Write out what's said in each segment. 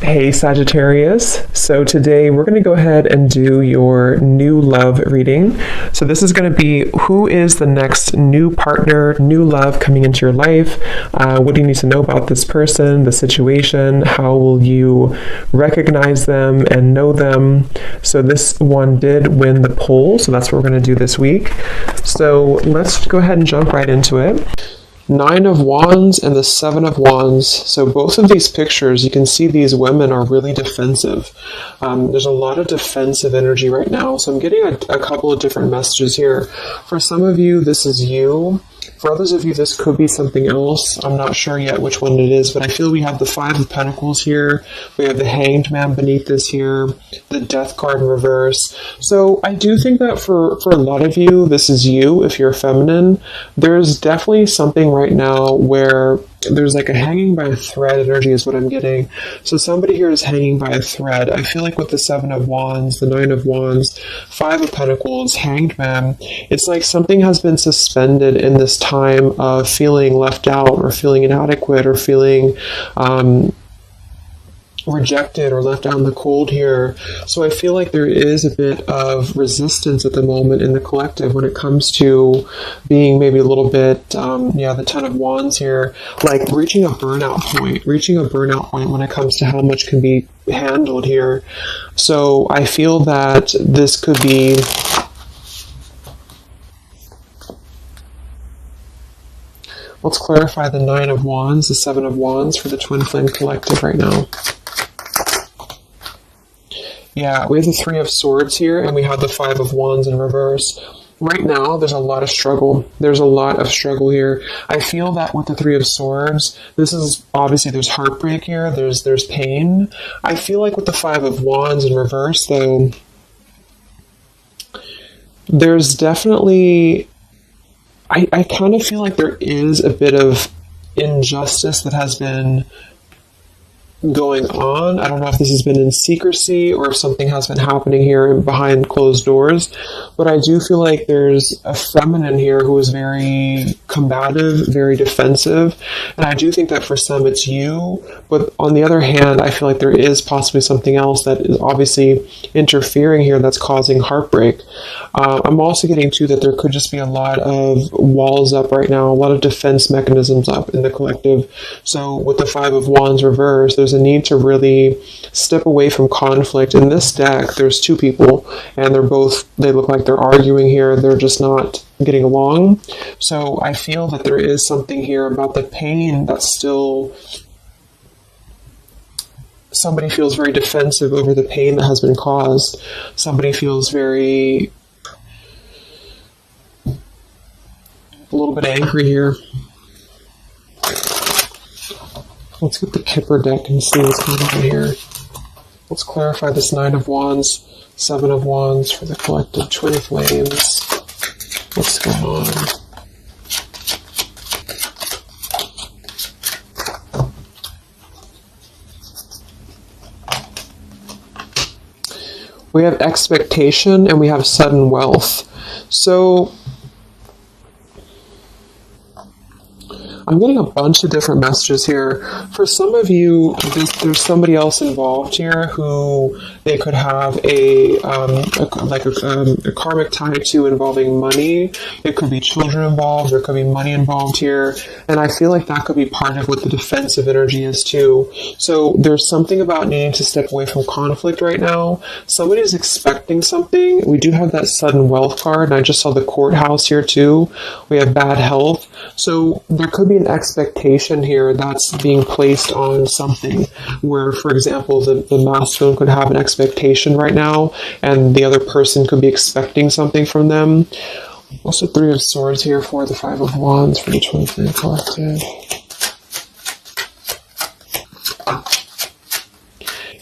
Hey Sagittarius, so today we're going to go ahead and do your new love reading. So this is going to be who is the next new partner, new love coming into your life. What do you need to know about this person, the situation? How will you recognize them and know them? So this one did win the poll, so that's what we're going to do this week. So let's go ahead and jump right into it. Nine of Wands and the Seven of Wands. So both of these pictures, you can see these women are really defensive. There's a lot of defensive energy right now. So I'm getting a couple of different messages here. For some of you, this is you. For others of you, this could be something else. I'm not sure yet which one it is, but I feel we have the Five of Pentacles here. We have the Hanged Man beneath this here, the Death card in reverse. So I do think that for a lot of you, this is you if you're feminine. There's definitely something right now where there's like a hanging by a thread energy is what I'm getting. So somebody here is hanging by a thread. I feel like with the Seven of Wands, the Nine of Wands, Five of Pentacles, Hanged Man, it's like something has been suspended in this time of feeling left out or feeling inadequate or feeling rejected or left out in the cold here. So I feel like there is a bit of resistance at the moment in the collective when it comes to being maybe a little bit, the Ten of Wands here, like reaching a burnout point when it comes to how much can be handled here. So I feel that this could be let's clarify the Nine of Wands, the Seven of Wands for the Twin Flame Collective right now. Yeah, we have the Three of Swords here, and we have the Five of Wands in reverse. Right now, there's a lot of struggle. There's a lot of struggle here. I feel that with the Three of Swords, this is obviously there's heartbreak here. There's pain. I feel like with the Five of Wands in reverse, though, there's definitely I kind of feel like there is a bit of injustice that has been going on. I don't know if this has been in secrecy or if something has been happening here behind closed doors, but I do feel like there's a feminine here who is very combative, very defensive, and I do think that for some it's you, but on the other hand, I feel like there is possibly something else that is obviously interfering here that's causing heartbreak. I'm also getting too that there could just be a lot of walls up right now, a lot of defense mechanisms up in the collective. So with the Five of Wands reverse, there's a need to really step away from conflict. In this deck, there's two people, and they look like they're arguing here. They're just not getting along. So I feel that there is something here about the pain that's still... Somebody feels very defensive over the pain that has been caused. Somebody feels very... a little bit angry here. Let's get the Kipper deck and see what's going on here. Let's clarify this Nine of Wands, Seven of Wands for the collective Twin Flames. What's going on? We have expectation and we have sudden wealth. So I'm getting a bunch of different messages here. For some of you, there's somebody else involved here who they could have a karmic tie to involving money. It could be children involved. There could be money involved here. And I feel like that could be part of what the defensive energy is too. So there's something about needing to step away from conflict right now. Somebody is expecting something. We do have that sudden wealth card, and I just saw the courthouse here too. We have bad health. So there could be an expectation here that's being placed on something where, for example, the masculine could have an expectation right now and the other person could be expecting something from them. Also Three of Swords here for the Five of Wands for the Twin Flame Collective.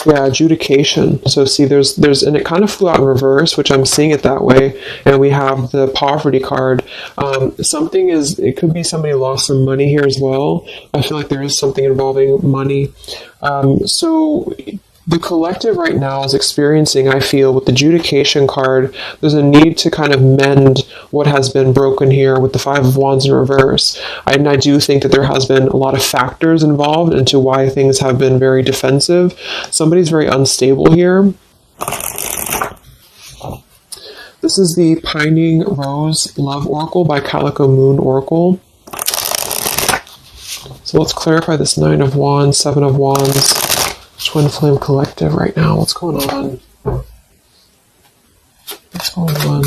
Yeah, adjudication. So see, there's, and it kind of flew out in reverse, which I'm seeing it that way. And we have the poverty card. It could be somebody lost some money here as well. I feel like there is something involving money. So The collective right now is experiencing, I feel, with the Judication card, there's a need to kind of mend what has been broken here with the Five of Wands in reverse. And I do think that there has been a lot of factors involved into why things have been very defensive. Somebody's very unstable here. This is the Pining Rose Love Oracle by Calico Moon Oracle. So let's clarify this Nine of Wands, Seven of Wands, Twin Flame Collective right now. What's going on? What's going on?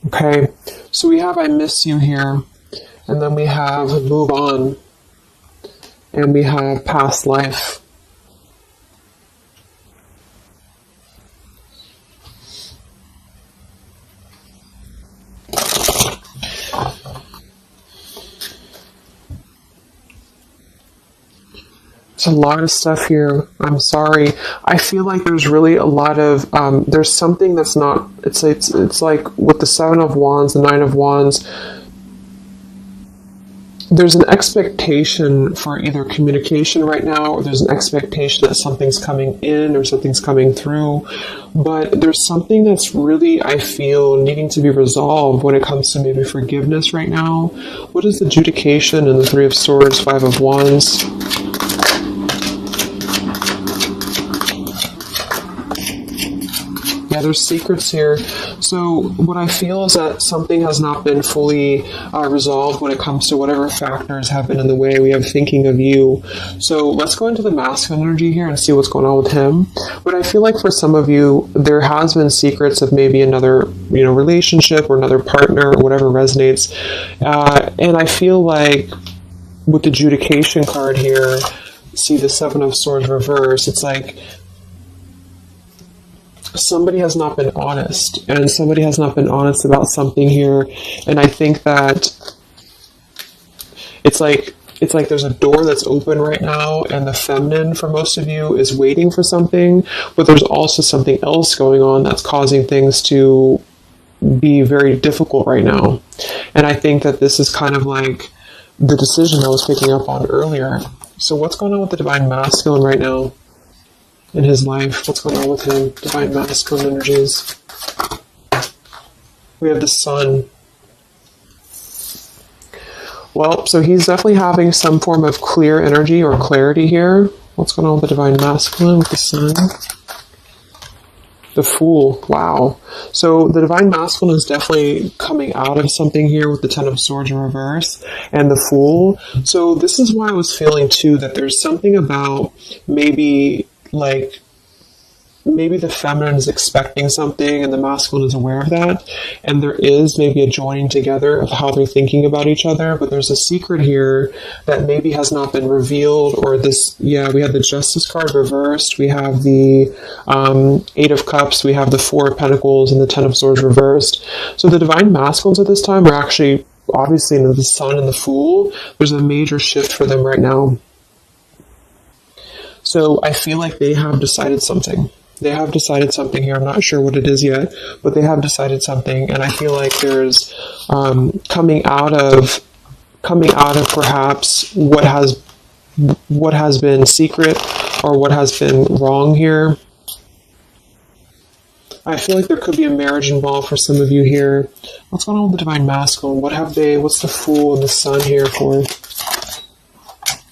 Okay, so we have I Miss You here, and then we have Move On, and we have Past Life. There's a lot of stuff here. I'm sorry. I feel like there's really a lot of, there's something that's not, it's like with the Seven of Wands, the Nine of Wands, there's an expectation for either communication right now, or there's an expectation that something's coming in or something's coming through. But there's something that's really, I feel, needing to be resolved when it comes to maybe forgiveness right now. What is the Judication and the Three of Swords, Five of Wands? Yeah, there's secrets here. So what I feel is that something has not been fully resolved when it comes to whatever factors have been in the way. We have thinking of you. So let's go into the masculine energy here and see what's going on with him. But I feel like for some of you, there has been secrets of maybe another, relationship or another partner or whatever resonates. And I feel like with the Judication card here, see the Seven of Swords reverse, it's like somebody has not been honest, and somebody has not been honest about something here. And I think that it's like there's a door that's open right now, and the feminine for most of you is waiting for something, but there's also something else going on that's causing things to be very difficult right now. And I think that this is kind of like the decision I was picking up on earlier. So what's going on with the Divine Masculine right now in his life? What's going on with him? Divine Masculine energies. We have the Sun. Well, so he's definitely having some form of clear energy or clarity here. What's going on with the Divine Masculine with the Sun? The Fool. Wow. So the Divine Masculine is definitely coming out of something here with the Ten of Swords in reverse and the Fool. So this is why I was feeling too that there's something about maybe the feminine is expecting something and the masculine is aware of that, and there is maybe a joining together of how they're thinking about each other, but there's a secret here that maybe has not been revealed. Or this, we have the Justice card reversed, we have the Eight of Cups, we have the Four of Pentacles, and the Ten of Swords reversed. So the Divine Masculines at this time are actually obviously in the Sun and the Fool. There's a major shift for them right now. So I feel like they have decided something. They have decided something here. I'm not sure what it is yet, but they have decided something. And I feel like there's coming out of perhaps what has been secret or what has been wrong here. I feel like there could be a marriage involved for some of you here. What's going on with the Divine Masculine? What's the Fool and the Sun here for?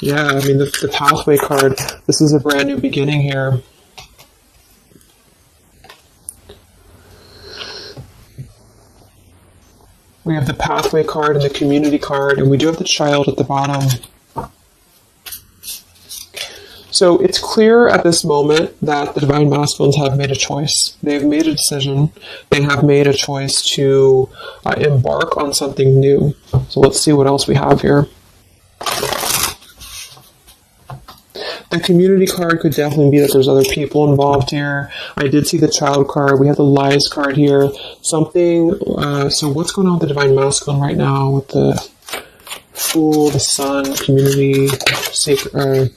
Yeah, I mean, the Pathway card, this is a brand new beginning here. We have the Pathway card and the Community card, and we do have the Child at the bottom. So it's clear at this moment that the Divine Masculines have made a choice. They've made a decision. They have made a choice to embark on something new. So let's see what else we have here. The Community card could definitely be that there's other people involved here. I did see the Child card. We have the Lies card here. So what's going on with the Divine Masculine right now with the Fool, the Sun, community, sacred.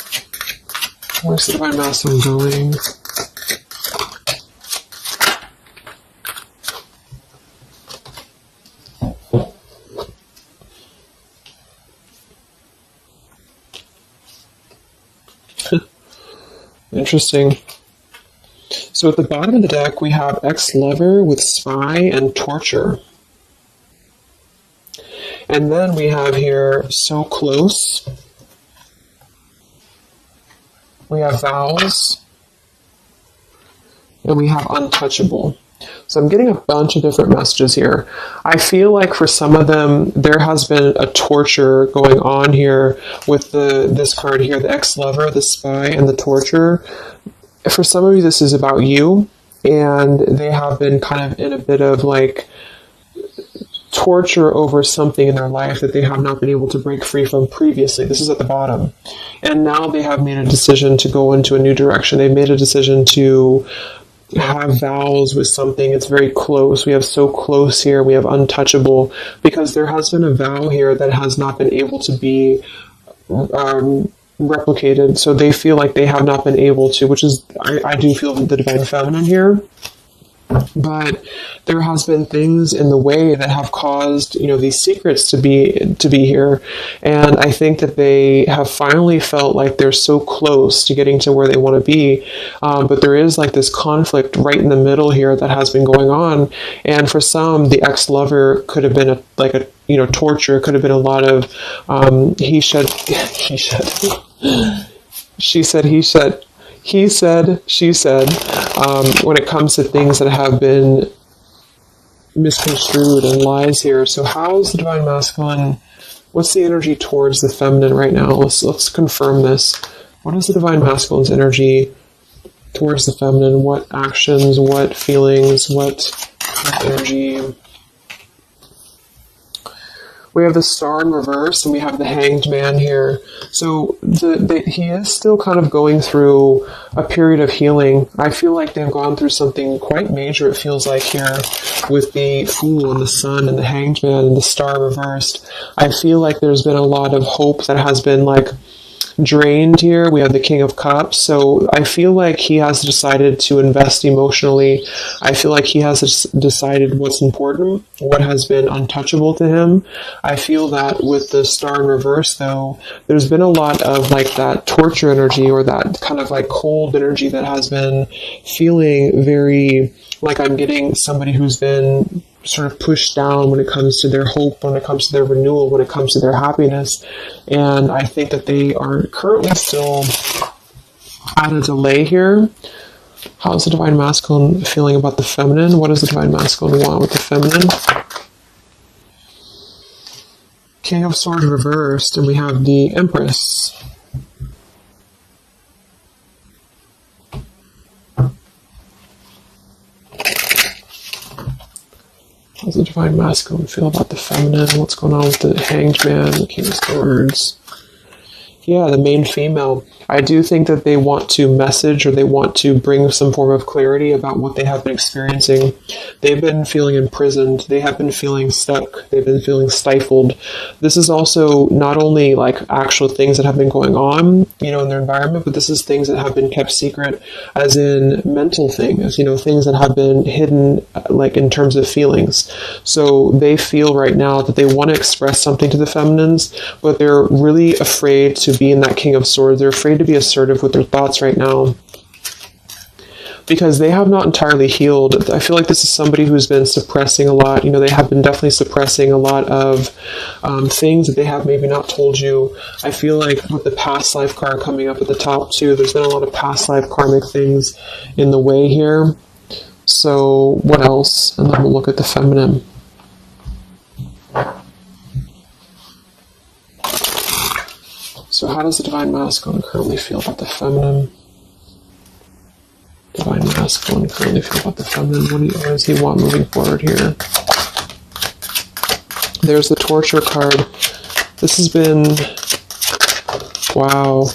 Where's the Divine Masculine going? Interesting. So at the bottom of the deck, we have ex-lover with spy and torture. And then we have here so close. We have vows. And we have untouchable. So I'm getting a bunch of different messages here. I feel like for some of them, there has been a torture going on here with this card here, the ex-lover, the spy, and the torture. For some of you, this is about you, and they have been kind of in a bit of like torture over something in their life that they have not been able to break free from previously. This is at the bottom. And now they have made a decision to go into a new direction. They've made a decision to have vows with something. It's very close. We have so close here. We have untouchable, because there has been a vow here that has not been able to be replicated. So they feel like they have not been able to, which is, I do feel the Divine Feminine here. But there has been things in the way that have caused, these secrets to be here. And I think that they have finally felt like they're so close to getting to where they want to be. But there is like this conflict right in the middle here that has been going on. And for some, the ex-lover could have been torture. It could have been a lot of he said, she said, he said, he said, she said, when it comes to things that have been misconstrued and lies here. So how's the Divine Masculine? What's the energy towards the feminine right now? Let's confirm this. What is the Divine Masculine's energy towards the feminine? What actions, what feelings, what energy? We have the Star in reverse, and we have the Hanged Man here. So he is still kind of going through a period of healing. I feel like they've gone through something quite major, it feels like, here with the Fool and the Sun and the Hanged Man and the Star reversed. I feel like there's been a lot of hope that has been drained here. We have the King of Cups. So I feel like he has decided to invest emotionally. I feel like he has decided what's important, what has been untouchable to him. I feel that with the Star in reverse, though, there's been a lot of that torture energy, or that kind of cold energy that has been feeling very like I'm getting somebody who's been sort of pushed down when it comes to their hope, when it comes to their renewal, when it comes to their happiness. And I think that they are currently still at a delay here. How's the Divine Masculine feeling about the feminine? What does the Divine Masculine want with the feminine? King of Swords reversed, and we have the Empress. How does the Divine Masculine feel about the feminine? What's going on with the Hanged Man, the King of Swords? Yeah, the main female. I do think that they want to message, or they want to bring some form of clarity about what they have been experiencing. They've been feeling imprisoned. They have been feeling stuck. They've been feeling stifled. This is also not only actual things that have been going on, in their environment, but this is things that have been kept secret, as in mental things, things that have been hidden, in terms of feelings. So they feel right now that they want to express something to the feminines, but they're really afraid to be in that King of Swords. They're afraid to be assertive with their thoughts right now, because they have not entirely healed. I feel like this is somebody who's been suppressing a lot. They have been definitely suppressing a lot of things that they have maybe not told you. I feel like with the past life card coming up at the top too, there's been a lot of past life karmic things in the way here. So what else? And then we'll look at the feminine. So how does the Divine Masculine currently feel about the feminine? Divine Masculine currently feel about the feminine? What does he want moving forward here? There's the Torture card. This has been... Wow.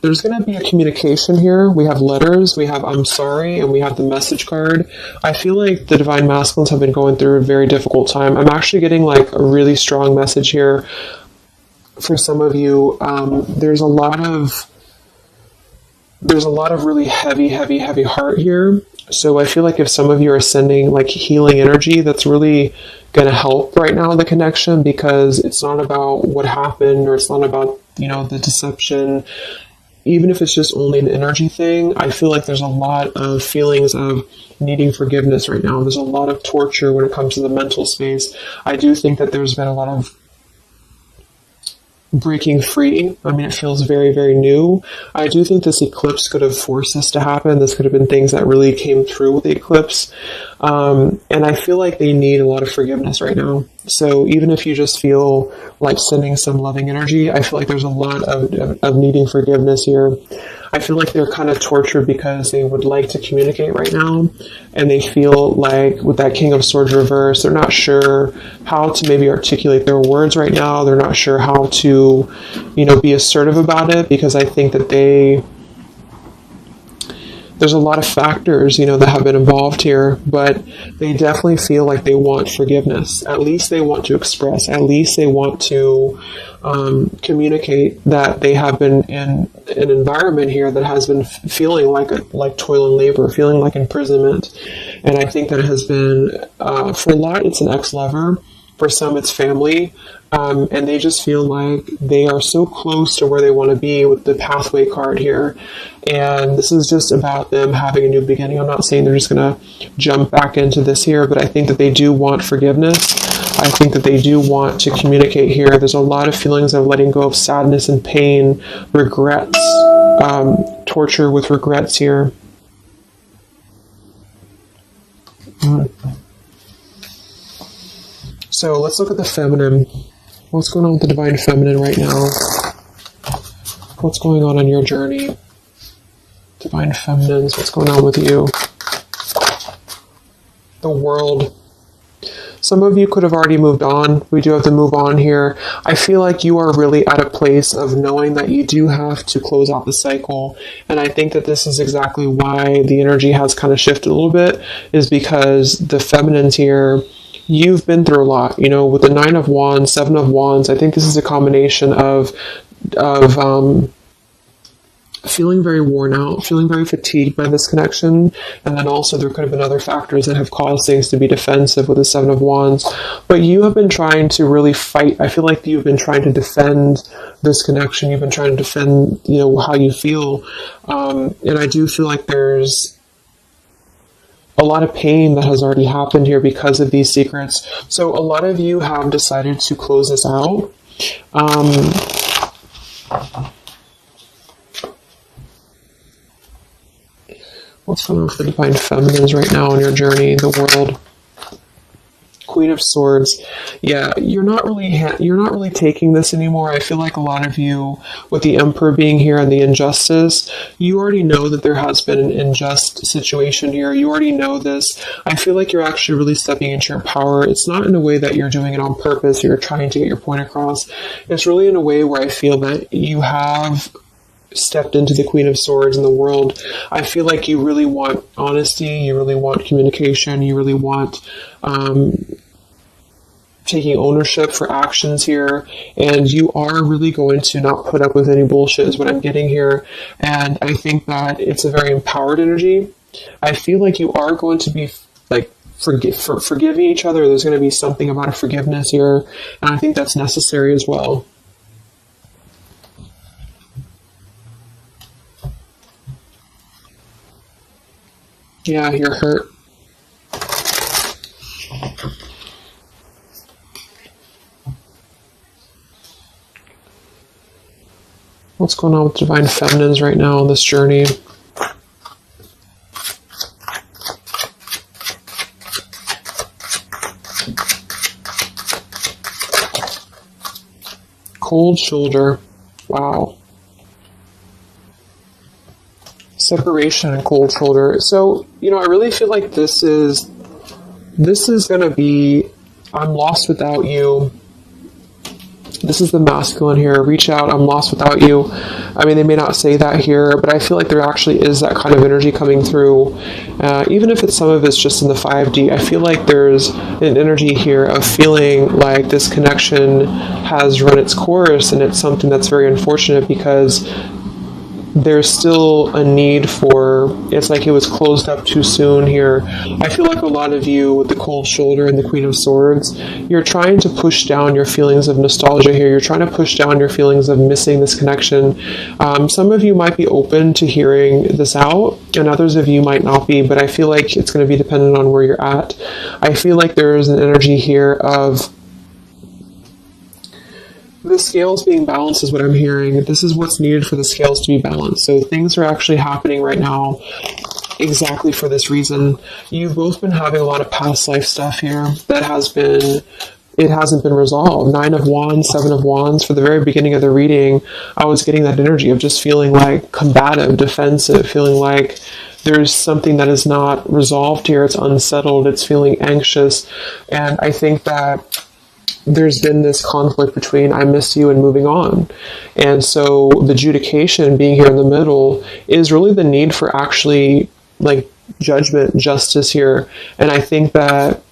there's going to be a communication here. We have letters, we have I'm sorry, and we have the message card. I feel like the Divine Masculines have been going through a very difficult time. I'm actually getting like a really strong message here for some of you. There's a lot of really heavy heart here. So I feel like if some of you are sending like healing energy, that's really going to help right now, the connection, because it's not about what happened, or it's not about, you know, the deception. Even if it's just only an energy thing, I feel like there's a lot of feelings of needing forgiveness right now. There's a lot of torture when it comes to the mental space. I do think that there's been a lot of breaking free. I mean, it feels very, very new. I do think this eclipse could have forced this to happen. This could have been things that really came through with the eclipse. And I feel like they need a lot of forgiveness right now. So even if you just feel like sending some loving energy, I feel like there's a lot of needing forgiveness here. I feel like they're kind of tortured because they would like to communicate right now, and they feel like with that King of Swords reverse, they're not sure how to maybe articulate their words right now. They're not sure how to, you know, be assertive about it, because I think that there's a lot of factors, you know, that have been involved here, but they definitely feel like they want forgiveness. At least they want to express, at least they want to communicate that they have been in an environment here that has been feeling like toil and labor, feeling like imprisonment. And I think that it has been, for a lot, it's an ex-lover. For some, it's family. And they just feel like they are so close to where they want to be with the pathway card here. And this is just about them having a new beginning. I'm not saying they're just going to jump back into this here, but I think that they do want forgiveness. I think that they do want to communicate here. There's a lot of feelings of letting go of sadness and pain, regrets, torture with regrets here. So let's look at the feminine. What's going on with the Divine Feminine right now? What's going on your journey? Divine Feminines, what's going on with you? The World. Some of you could have already moved on. We do have to move on here. I feel like you are really at a place of knowing that you do have to close out the cycle. And I think that this is exactly why the energy has kind of shifted a little bit, is because the feminines here, you've been through a lot, you know, with the 9 of Wands, 7 of Wands. I think this is a combination of feeling very worn out, feeling very fatigued by this connection. And then also there could have been other factors that have caused things to be defensive with the 7 of Wands. But you have been trying to really fight. I feel like you've been trying to defend this connection. You've been trying to defend, you know, how you feel. And I do feel like there's a lot of pain that has already happened here because of these secrets. So a lot of you have decided to close this out. What's going on with the Divine Feminines right now in your journey, the World? Queen of Swords. Yeah, you're not really taking this anymore. I feel like a lot of you, with the Emperor being here and the injustice, you already know that there has been an unjust situation here. You already know this. I feel like you're actually really stepping into your power. It's not in a way that you're doing it on purpose, or you're trying to get your point across. It's really in a way where I feel that you have stepped into the Queen of Swords in the World. I feel like you really want honesty, you really want communication, you really want taking ownership for actions here, and you are really going to not put up with any bullshit is what I'm getting here. And I think that it's a very empowered energy. I feel like you are going to be like forgiving each other. There's going to be something about a forgiveness here, and I think that's necessary as well. Yeah, you're hurt. What's going on with Divine Feminines right now on this journey? Cold shoulder. Wow. Separation and cold shoulder. So, you know, I really feel like this is going to be, I'm lost without you. This is the masculine here. Reach out. I'm lost without you. I mean, they may not say that here, but I feel like there actually is that kind of energy coming through. Even if some of it's just in the 5D, I feel like there's an energy here of feeling like this connection has run its course, and it's something that's very unfortunate because there's still a need for, it's like it was closed up too soon here. I feel like a lot of you with the cold shoulder and the Queen of Swords, you're trying to push down your feelings of nostalgia here. You're trying to push down your feelings of missing this connection. Some of you might be open to hearing this out, and others of you might not be, but I feel like it's going to be dependent on where you're at. I feel like there's an energy here of the scales being balanced is what I'm hearing. This is what's needed for the scales to be balanced. So things are actually happening right now exactly for this reason. You've both been having a lot of past life stuff here that it hasn't been resolved. 9 of Wands, 7 of Wands. For the very beginning of the reading, I was getting that energy of just feeling like combative, defensive, feeling like there's something that is not resolved here. It's unsettled. It's feeling anxious. And I think that there's been this conflict between I miss you and moving on. And so the adjudication being here in the middle is really the need for actually like judgment, justice here. And I think that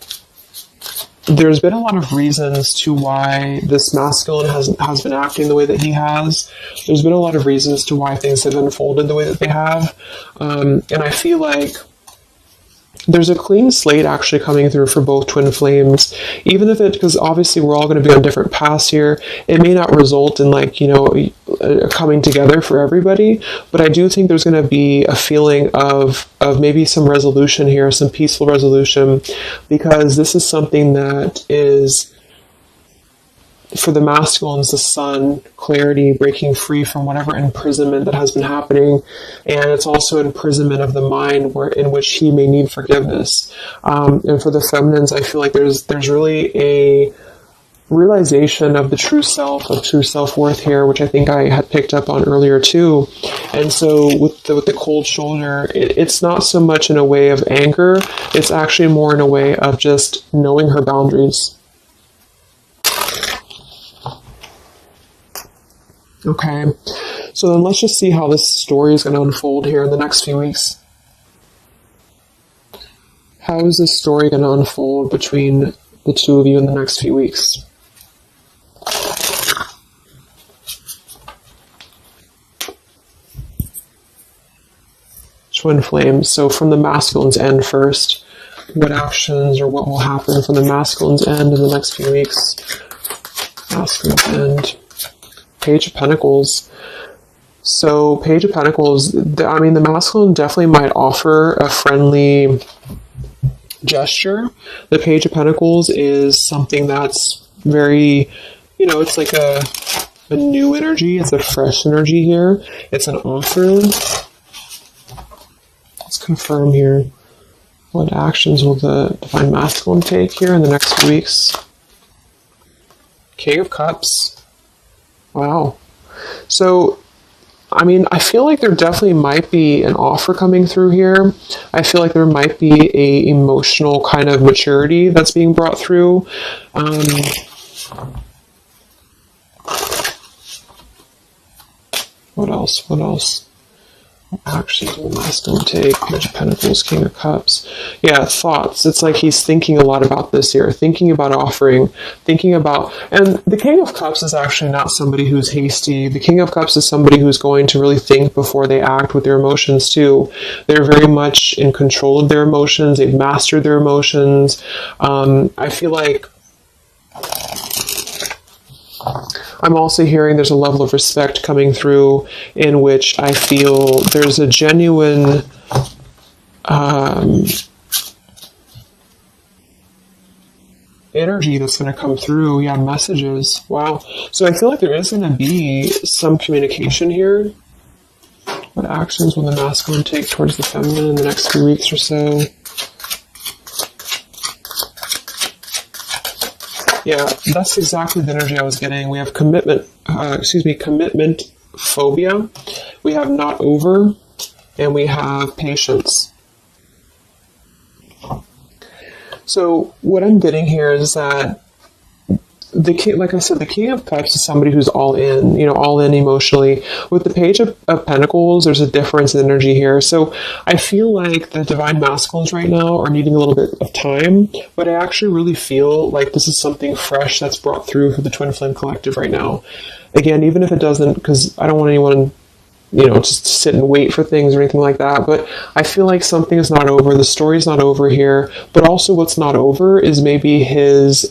there's been a lot of reasons to why this masculine has been acting the way that he has. There's been a lot of reasons to why things have unfolded the way that they have. And I feel like there's a clean slate actually coming through for both twin flames, even if because obviously we're all going to be on different paths here. It may not result in like, a coming together for everybody, but I do think there's going to be a feeling of maybe some resolution here, some peaceful resolution, because this is something that is, for the masculines, the sun, clarity, breaking free from whatever imprisonment that has been happening. And it's also imprisonment of the mind in which he may need forgiveness. And for the feminines, I feel like there's really a realization of the true self, of true self-worth here, which I think I had picked up on earlier too. And so with the cold shoulder, it's not so much in a way of anger. It's actually more in a way of just knowing her boundaries. Okay, so then let's just see how this story is going to unfold here in the next few weeks. How is this story going to unfold between the two of you in the next few weeks? Twin flames. So from the masculine's end first, what actions or what will happen from the masculine's end in the next few weeks? Masculine's end. Page of Pentacles. So Page of Pentacles, the masculine definitely might offer a friendly gesture. The Page of Pentacles is something that's very, it's like a new energy. It's a fresh energy here. It's an offer. Let's confirm here. What actions will the Divine Masculine take here in the next few weeks? King of Cups. Wow. So, I feel like there definitely might be an offer coming through here. I feel like there might be a emotional kind of maturity that's being brought through. What else? Actually, the masculine take, Page of Pentacles, King of Cups. Yeah, thoughts. It's like he's thinking a lot about this here, thinking about offering, and the King of Cups is actually not somebody who's hasty. The King of Cups is somebody who's going to really think before they act with their emotions too. They're very much in control of their emotions. They've mastered their emotions. I feel like I'm also hearing there's a level of respect coming through in which I feel there's a genuine energy that's going to come through. Yeah, messages. Wow. So I feel like there is going to be some communication here. What actions will the masculine take towards the feminine in the next few weeks or so? Yeah, that's exactly the energy I was getting. We have commitment phobia. We have not over, and we have patience. So what I'm getting here is that the king, like I said, the King of Cups is somebody who's all in, all in emotionally. With the Page of Pentacles, there's a difference in energy here. So I feel like the Divine Masculines right now are needing a little bit of time, but I actually really feel like this is something fresh that's brought through for the Twin Flame Collective right now. Again, even if it doesn't, because I don't want anyone, just sit and wait for things or anything like that. But I feel like something is not over. The story's not over here. But also what's not over is maybe his,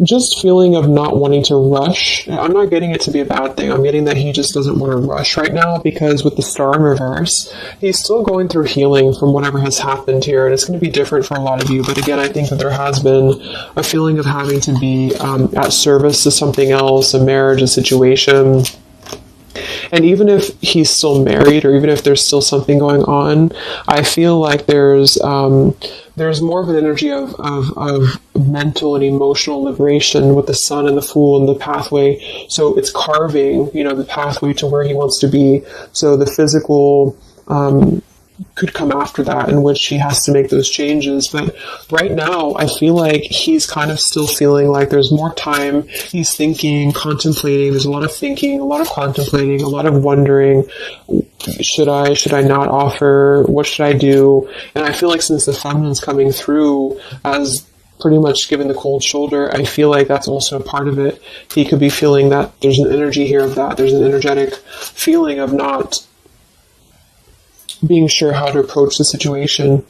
just feeling of not wanting to rush. I'm not getting it to be a bad thing. I'm getting that he just doesn't want to rush right now, because with the Star in reverse, he's still going through healing from whatever has happened here, and it's going to be different for a lot of you. But again, I think that there has been a feeling of having to be at service to something else, a marriage, a situation. And even if he's still married, or even if there's still something going on, I feel like there's more of an energy of mental and emotional liberation with the Sun and the Fool and the pathway. So it's carving, the pathway to where he wants to be. So the physical could come after that, in which he has to make those changes. But right now, I feel like he's kind of still feeling like there's more time. He's thinking, contemplating. There's a lot of thinking, a lot of contemplating, a lot of wondering. Should I not offer? What should I do? And I feel like since the feminine's coming through as pretty much giving the cold shoulder, I feel like that's also a part of it. He could be feeling that there's an energy here of that. There's an energetic feeling of not being sure how to approach the situation.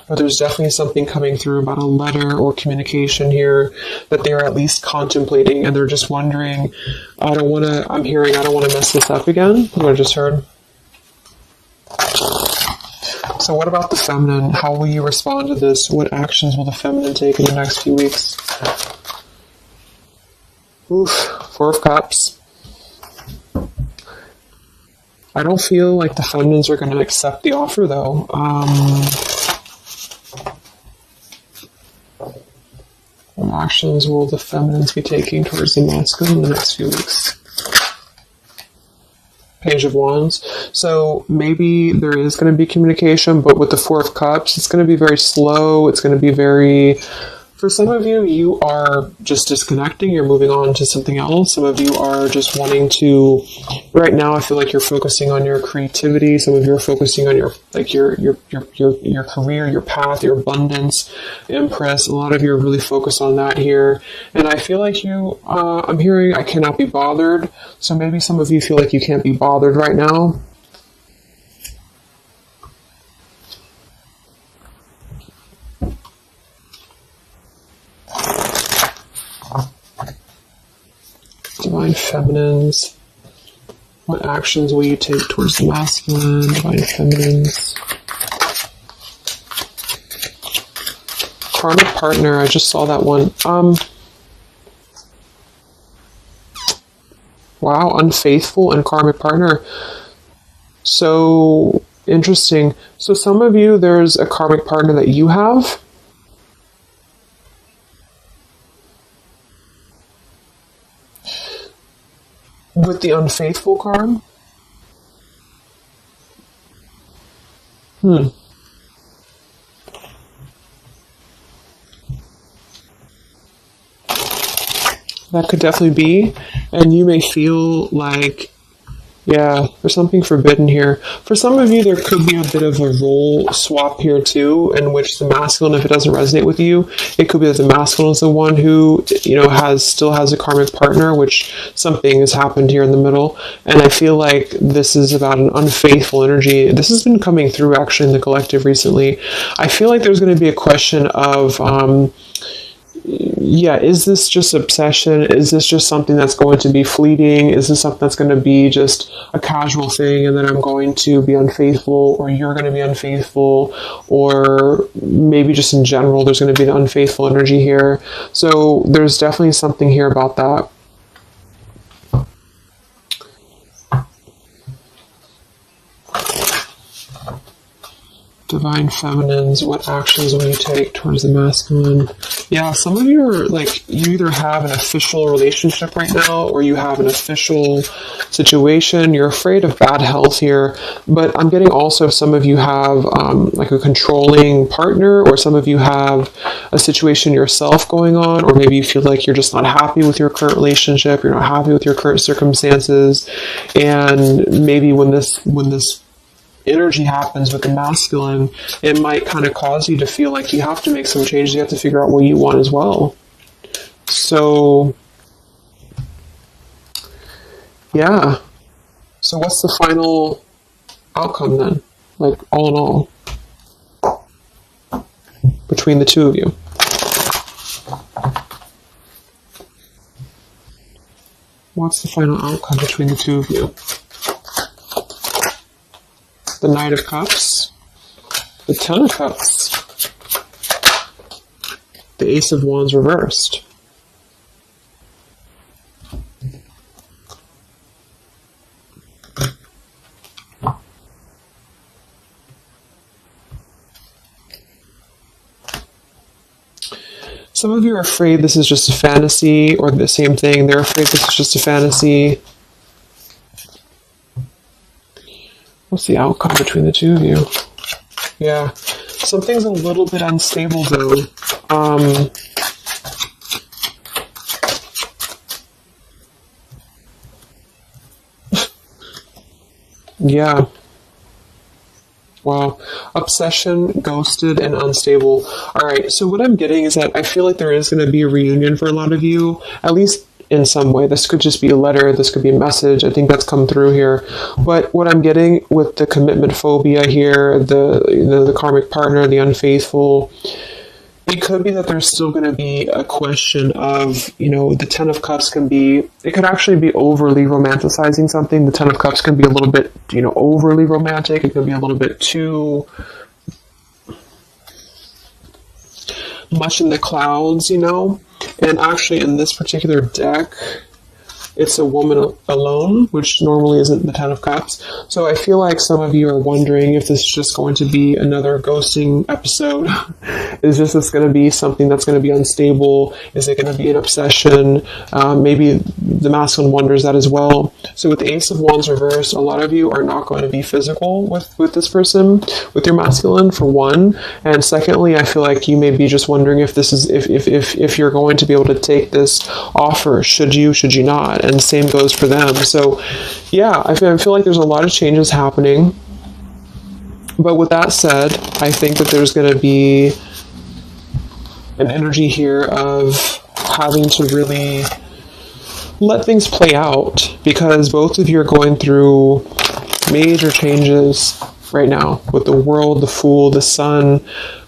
But there's definitely something coming through about a letter or communication here that they're at least contemplating, and they're just wondering, I don't want to mess this up again. What I just heard. So what about the feminine? How will you respond to this? What actions will the feminine take in the next few weeks? Oof, Four of Cups. I don't feel like the feminines are going to accept the offer, though. What actions will the feminines be taking towards the masculine in the next few weeks? Page of Wands. So maybe there is going to be communication, but with the Four of Cups, it's going to be very slow. It's going to be very... For some of you, you are just disconnecting. You're moving on to something else. Some of you are just wanting to... Right now, I feel like you're focusing on your creativity. Some of you are focusing on your career, your path, your abundance, Empress. A lot of you are really focused on that here. And I feel like you... I'm hearing I cannot be bothered. So maybe some of you feel like you can't be bothered right now. Divine Feminines. What actions will you take towards the masculine? Divine Feminines. Karmic partner. I just saw that one. Wow, unfaithful and karmic partner. So interesting. So some of you, there's a karmic partner that you have. With the unfaithful card? That could definitely be. And you may feel like, yeah, there's something forbidden here. For some of you, there could be a bit of a role swap here too, in which the masculine, if it doesn't resonate with you, it could be that the masculine is the one who, still has a karmic partner, which something has happened here in the middle. And I feel like this is about an unfaithful energy. This has been coming through actually in the collective recently. I feel like there's going to be a question of, is this just obsession? Is this just something that's going to be fleeting? Is this something that's going to be just a casual thing, and then I'm going to be unfaithful, or you're going to be unfaithful, or maybe just in general there's going to be an unfaithful energy here. So there's definitely something here about that. Divine Feminines, what actions will you take towards the masculine? Yeah, some of you are like, you either have an official relationship right now or you have an official situation. You're afraid of bad health here, but I'm getting also some of you have like a controlling partner, or some of you have a situation yourself going on, or maybe you feel like you're just not happy with your current relationship, you're not happy with your current circumstances, and maybe when this energy happens with the masculine, it might kind of cause you to feel like you have to make some changes. You have to figure out what you want as well. So, yeah. So what's the final outcome then? Like, all in all, between the two of you? What's the final outcome between the two of you? The Knight of Cups, the Ten of Cups, the Ace of Wands reversed. Some of you are afraid this is just a fantasy, or the same thing, they're afraid this is just a fantasy. What's the outcome between the two of you? Yeah, something's a little bit unstable though. Yeah. Wow. Obsession, ghosted, and unstable. Alright, so what I'm getting is that I feel like there is going to be a reunion for a lot of you, at least in some way. This could just be a letter, this could be a message. I think that's come through here. But what I'm getting with the commitment phobia here, the karmic partner, the unfaithful, it could be that there's still going to be a question of, the Ten of Cups can be, it could actually be overly romanticizing something. The Ten of Cups can be a little bit, overly romantic. It could be a little bit too much in the clouds, And actually in this particular deck, it's a woman alone, which normally isn't the Ten of Cups. So I feel like some of you are wondering if this is just going to be another ghosting episode. Is this going to be something that's going to be unstable? Is it going to be an obsession? Maybe the masculine wonders that as well. So with the Ace of Wands reversed, a lot of you are not going to be physical with this person, with your masculine, for one. And secondly, I feel like you may be just wondering if this is if you're going to be able to take this offer. Should you not? And same goes for them. So yeah, I feel like there's a lot of changes happening. But with that said, I think that there's going to be an energy here of having to really let things play out, because both of you are going through major changes right now with the World, the Fool, the Sun,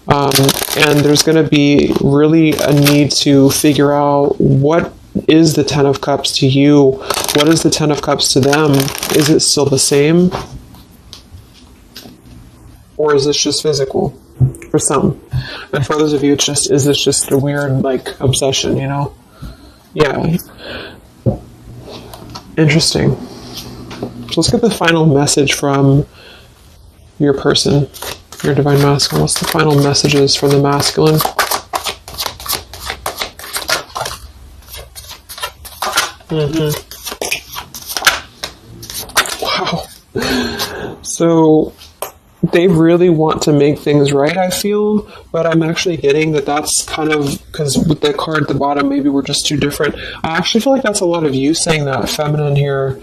and there's going to be really a need to figure out what is the Ten of Cups to you, what is the Ten of Cups to them. Is it still the same, or is this just physical for some? And for others of you, is this just a weird obsession, Yeah. Interesting. So let's get the final message from your person, your divine masculine. What's the final messages from the masculine? Wow. So they really want to make things right, I feel, but I'm actually getting that that's kind of, because with the card at the bottom, maybe we're just too different. I actually feel like that's a lot of you saying that, feminine here.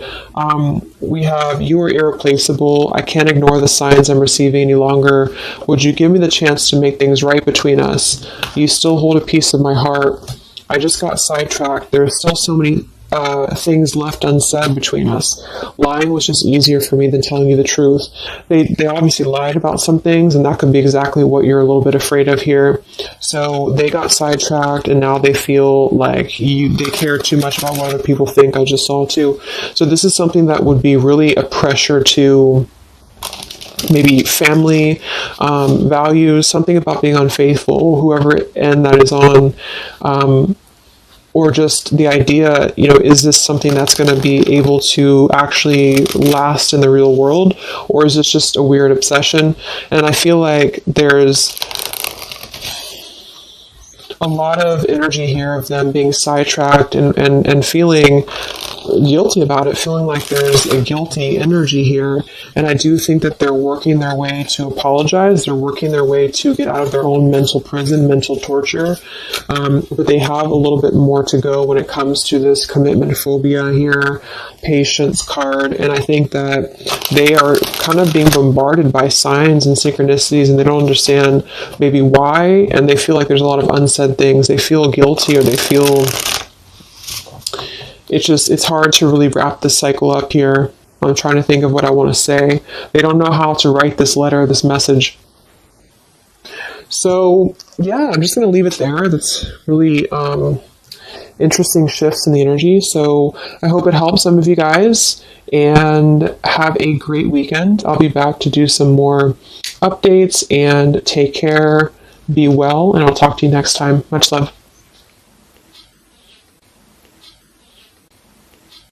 We have, you are irreplaceable. I can't ignore the signs I'm receiving any longer. Would you give me the chance to make things right between us? You still hold a piece of my heart. I just got sidetracked. There are still so many things left unsaid between us. Lying was just easier for me than telling you the truth. They obviously lied about some things, and that could be exactly what you're a little bit afraid of here. So they got sidetracked, and now they feel like they care too much about what other people think. I just saw too. So this is something that would be really a pressure to maybe family, values, something about being unfaithful, whoever end that is on. or just the idea, is this something that's going to be able to actually last in the real world, or is this just a weird obsession? And I feel like there's a lot of energy here of them being sidetracked and feeling guilty about it, feeling like there's a guilty energy here. And I do think that they're working their way to apologize. They're working their way to get out of their own mental prison, mental torture. But they have a little bit more to go when it comes to this commitment phobia here, patience card. And I think that they are kind of being bombarded by signs and synchronicities, and they don't understand maybe why. And they feel like there's a lot of unsaid things. They feel guilty, or they feel... It's hard to really wrap this cycle up here. I'm trying to think of what I want to say. They don't know how to write this letter, this message. So, yeah, I'm just going to leave it there. That's really interesting shifts in the energy. So I hope it helps some of you guys, and have a great weekend. I'll be back to do some more updates, and take care, be well, and I'll talk to you next time. Much love.